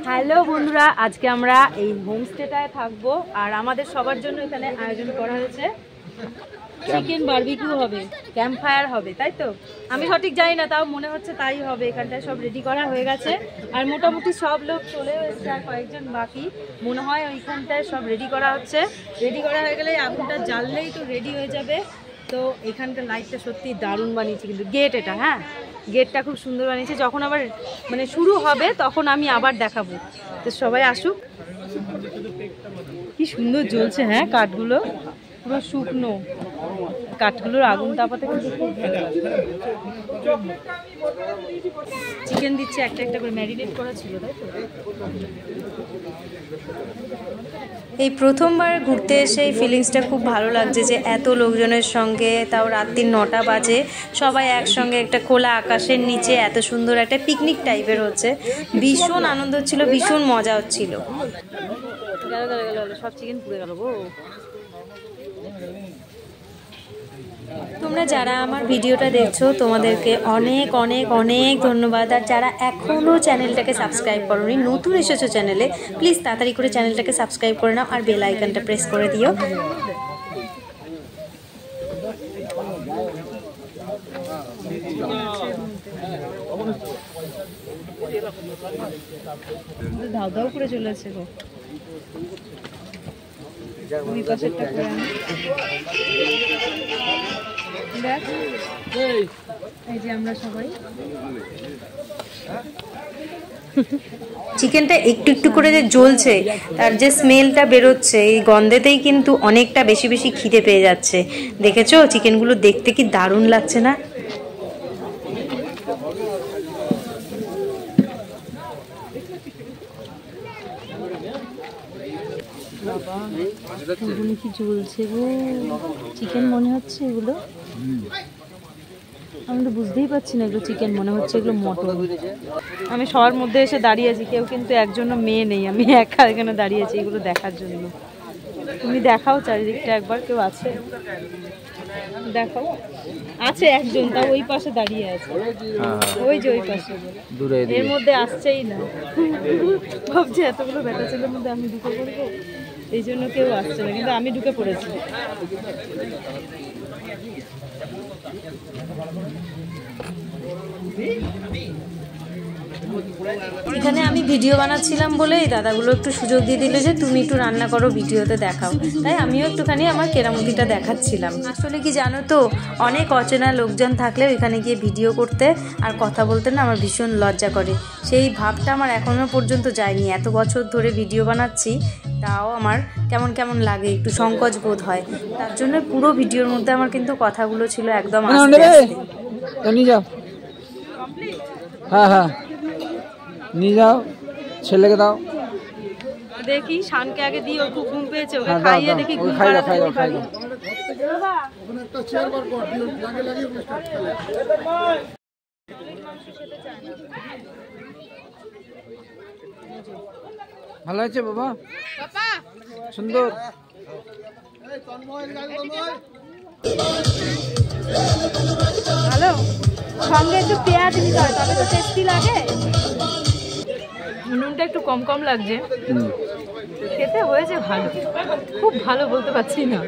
Hello বন্ধুরা, আজকে আমরা এই হোমস্টেটায় থাকবো আর আমাদের সবার জন্য এখানে আয়োজন করা হয়েছে চিকেন বারবিকিউ হবে, ক্যাম্প ফায়ার হবে, তাই তো? আমি সঠিক জানি না, তাও মনে হচ্ছে তাই হবে। এখানটায় সব রেডি করা হয়ে গেছে আর মোটামুটি সব লোক চলে এসেছে, আর কয়েকজন বাকি মনে হয় ওইখানটায় সব রেডি করা হচ্ছে। রেডি করা হয়ে গেলে আগুনটা জ্বাললেই তো রেডি হয়ে যাবে। তো এখানকার লাইটটা সত্যি দারুণ বানিয়েছে, কিন্তু গেট এটা, হ্যাঁ গেটটা খুব সুন্দর বানিয়েছে। যখন আবার মানে শুরু হবে তখন আমি আবার দেখাবো। তো সবাই আসুক। কি সুন্দর জ্বলছে, হ্যাঁ কাঠগুলো পুরো শুকনো, কাঠগুলোর আগুন তাপাতে কিন্তু খুব ভালো। চিকেন দিচ্ছে একটা একটা করে, ম্যারিনেট করা ছিল, তাই তো? এই প্রথমবার ঘুরতে এসে এই ফিলিংসটা খুব ভালো লাগছে যে এত লোকজনের সঙ্গে, তাও রাত্রি 9টা বাজে, সবাই একসঙ্গে একটা খোলা আকাশের নিচে এত সুন্দর একটা পিকনিক টাইপের হচ্ছে। ভীষণ আনন্দ হচ্ছিল, ভীষণ মজা হচ্ছিল। সব চিকেন পুড়ে গেল গো। তোমরা যারা আমার ভিডিওটা দেখছো তোমাদেরকে অনেক অনেক অনেক ধন্যবাদ। আর যারা এখনও চ্যানেলটাকে সাবস্ক্রাইব করোনি, নতুন এসেছো চ্যানেলে, প্লিজ তাড়াতাড়ি করে চ্যানেলটাকে সাবস্ক্রাইব করে নাও আর বেল আইকনটা প্রেস করে দিও। ধাউ ধাউ করে চলেছে গো। ওই পাশেরটা করে আনি। দেখ এই যে আমরা সবাই চিকেনটা একটু একটু করে যে জ্বলছে, তার যে স্মেলটা বেরোচ্ছে, এই গন্ধেতেই কিন্তু অনেকটা বেশি বেশি খিদে পেয়ে যাচ্ছে। দেখেছো চিকেনগুলো দেখতে কি দারুণ লাগছে না? কি জ্বলছে গো, চিকেন মনে হচ্ছে এগুলো। আমি তো বুঝতেই পারছি না এগুলো চিকেন মনে হচ্ছে, এগুলো মটন। আমি সবার মধ্যে এসে দাঁড়িয়ে আছি, কেউ কিন্তু একজনও মেয়ে নেই, আমি একা এখানে দাঁড়িয়ে আছি এগুলো দেখার জন্য। তুমি দেখাও চারিদিকটা একবার, কেউ আছে? দেখাও, আছে একজন, তাও ওই পাশে দাঁড়িয়ে আছে, ওই যে ওই পাশে, এর মধ্যে আসছেই না। ভাবছি এতগুলো ব্যাটা ছেলের মধ্যে আমি ঢুকে পড়বো, এই জন্য কেউ আসছে না, কিন্তু আমি ঢুকে পড়েছি। এখানে আমি ভিডিও বানাচ্ছিলাম বলে এই দাদাগুলো একটু সুযোগ দিয়ে দিল যে তুমি একটু রান্না করো, ভিডিওতে দেখাও। তাই আমিও একটুখানি আমার কেরামতিটা দেখাচ্ছিলাম। আসলে কি জানো তো, অনেক অচেনা লোকজন থাকলেও এখানে গিয়ে ভিডিও করতে আর কথা বলতে না আমার ভীষণ লজ্জা করে। সেই ভাবটা আমার এখনও পর্যন্ত যায়নি। এত বছর ধরে ভিডিও বানাচ্ছি, তাও আমার কেমন কেমন লাগে, একটু সংকোচ বোধ হয়। তার জন্য পুরো ভিডিওর মধ্যে আমার কিন্তু কথাগুলো ছিল একদম আস্তে আস্তে। হ্যাঁ হ্যাঁ নিয়ে যাও, ছেলেকে দাও। দেখি শানকে আগে দিই, ওর খুব ঘুম পেয়েছে, ওকে খাইয়ে দেখি ঘুম পাড়াতে পারি। ভালো আছে বাবা, সুন্দর। ভালো, সঙ্গে একটু পেঁয়াজ দিতে হয়, তবে তো টেস্টি লাগে। নুনটা একটু কম কম লাগছে, খেতে হয়েছে ভালো, খুব ভালো বলতে পারছি না।